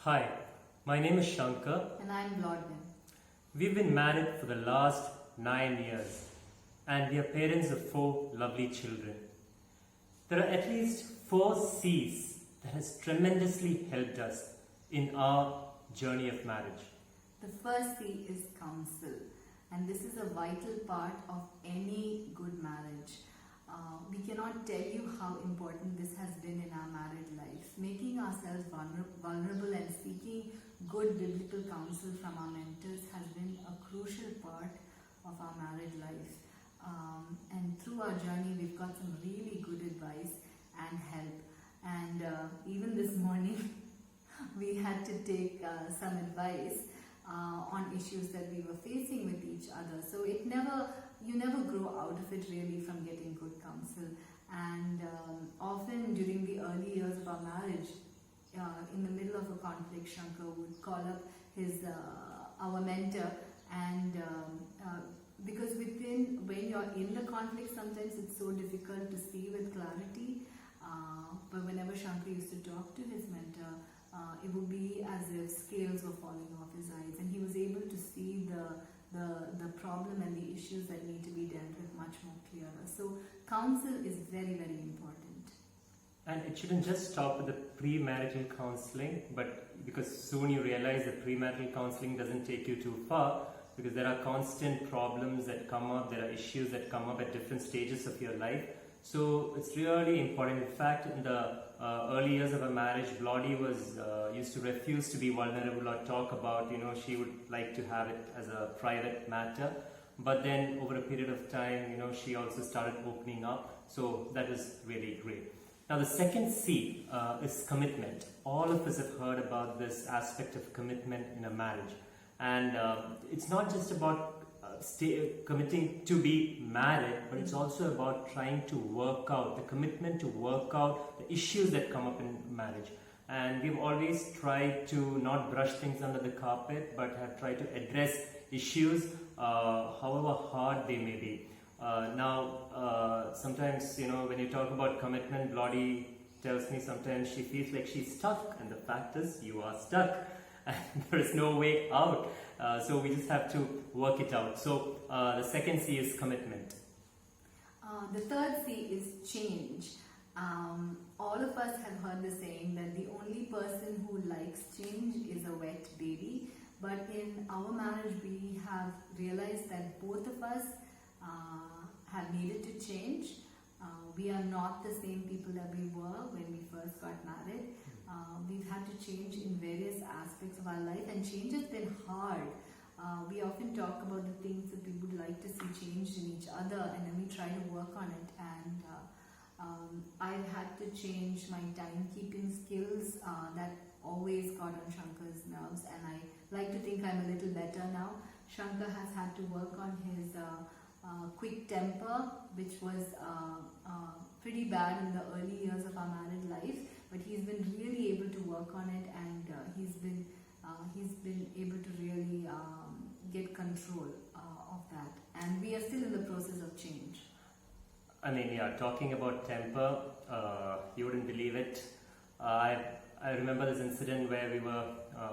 Hi, my name is Shankar. And I'm Blodman. We've been married for the last 9 years and we are parents of 4 lovely children. There are at least 4 C's that has tremendously helped us in our journey of marriage. The first C is counsel, and this is a vital part of any good marriage. We cannot tell you how important this has been in our married life. Making ourselves vulnerable and seeking good biblical counsel from our mentors has been a crucial part of our married life. And through our journey, we've got some really good advice and help. And even this morning, we had to take some advice on issues that we were facing with each other. So you never grow out of it really from getting good counsel. And often during the early years of our marriage, in the middle of a conflict, Shankar would call up our mentor, and because when you're in the conflict, sometimes it's so difficult to see with clarity. But whenever Shankar used to talk to his mentor, it would be as if scales were falling off his eyes, and he was able to see the problem and the issues that need to be dealt with much more clearer. So counsel is very, very important. And it shouldn't just stop with the premarital counseling, but because soon you realize that premarital counseling doesn't take you too far, because there are constant problems that come up, there are issues that come up at different stages of your life. So it's really important. In fact, in the early years of our marriage, Bloddy used to refuse to be vulnerable or talk about, she would like to have it as a private matter. But then over a period of time, she also started opening up. So that was really great. Now the second C is commitment. All of us have heard about this aspect of commitment in a marriage. And it's not just about committing to be married, but it's also about trying to work out, the commitment to work out the issues that come up in marriage. And we've always tried to not brush things under the carpet, but have tried to address issues however hard they may be. Now sometimes when you talk about commitment, Bloddy tells me sometimes she feels like she's stuck, and the fact is you are stuck and there is no way out. So we just have to work it out. So the second C is commitment. The third C is change. All of us have heard the saying that the only person who likes change is a wet baby. But in our marriage, we have realized that both of us have needed to change. We are not the same people that we were when we first got married. We've had to change in various aspects of our life, and change has been hard. We often talk about the things that we would like to see changed in each other, and then we try to work on it. And I've had to change my timekeeping skills. That always got on Shankar's nerves, and I like to think I'm a little better now. Shankar has had to work on his quick temper, which was pretty bad in the early years of our married life, but he's been really able to work on it, and he's been able to really get control of that, and we are still in the process of change. I mean, yeah, talking about temper, you wouldn't believe it. I remember this incident where we were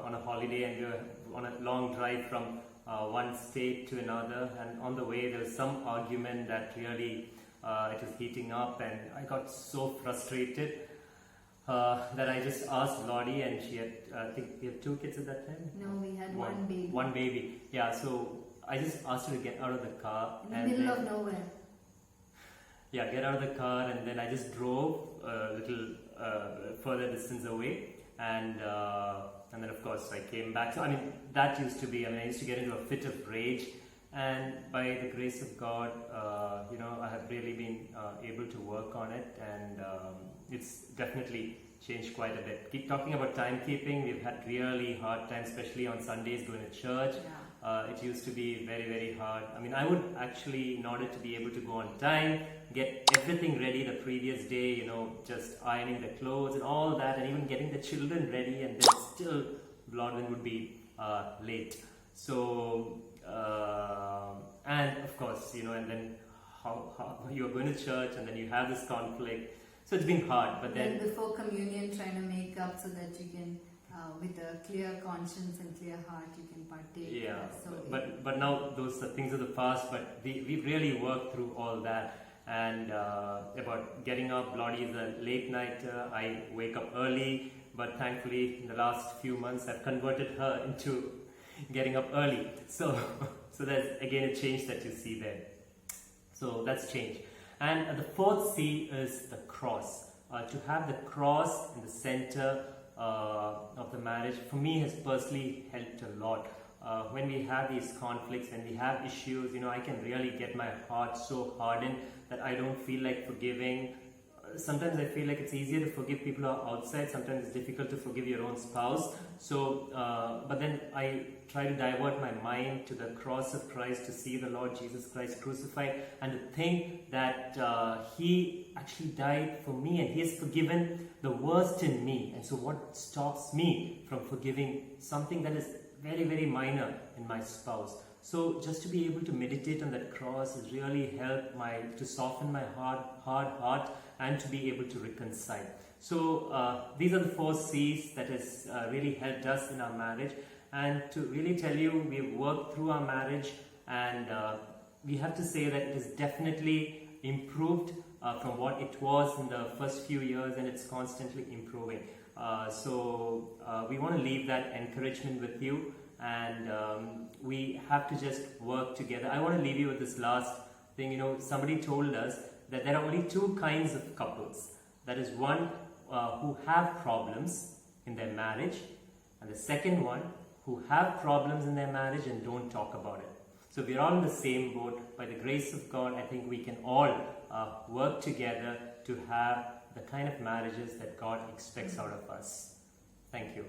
on a holiday and we were on a long drive from one state to another, and on the way there was some argument that really it was heating up, and I got so frustrated that I just asked Bloddy, and she had, I think we had 2 kids at that time? No, we had one baby. One baby, yeah, so I just asked her to get out of the car. In the middle of nowhere. Yeah, get out of the car, and then I just drove a little further distance away, and then of course I came back. So I mean, that used to be, I used to get into a fit of rage, and by the grace of God, I have really been able to work on it, and it's definitely changed quite a bit. Keep talking about timekeeping, we've had really hard times, especially on Sundays going to church. Yeah. It used to be very, very hard. I mean, I would actually, in order to be able to go on time, get everything ready the previous day, just ironing the clothes and all that, and even getting the children ready, and then still Blodman would be late. So, and of course, and then how you're going to church, and then you have this conflict. So it's been hard, but then before communion, trying to make up so that you can with a clear conscience and clear heart, you can partake. Yeah, So but now those are things of the past. But we really worked through all that. And about getting up, Lottie is a late nighter. I wake up early, but thankfully in the last few months I've converted her into getting up early. So that's again a change that you see there. So that's change. And the fourth C is the cross. To have the cross in the center of the marriage, for me, has personally helped a lot. When we have these conflicts, when we have issues, I can really get my heart so hardened that I don't feel like forgiving. Sometimes I feel like it's easier to forgive people who are outside. Sometimes it's difficult to forgive your own spouse. So, but then I try to divert my mind to the cross of Christ, to see the Lord Jesus Christ crucified, and to think that He actually died for me and He has forgiven the worst in me. And so what stops me from forgiving something that is very, very minor in my spouse? So just to be able to meditate on that cross has really helped to soften my hard heart and to be able to reconcile. So these are the 4 C's that has really helped us in our marriage. And to really tell you, we've worked through our marriage, and we have to say that it has definitely improved from what it was in the first few years, and it's constantly improving. So we want to leave that encouragement with you, and we have to just work together. I want to leave you with this last thing. Somebody told us that there are only 2 kinds of couples. That is, one who have problems in their marriage, and the second one who have problems in their marriage and don't talk about it. So we're all in the same boat. By the grace of God, I think we can all work together to have the kind of marriages that God expects out of us. Thank you.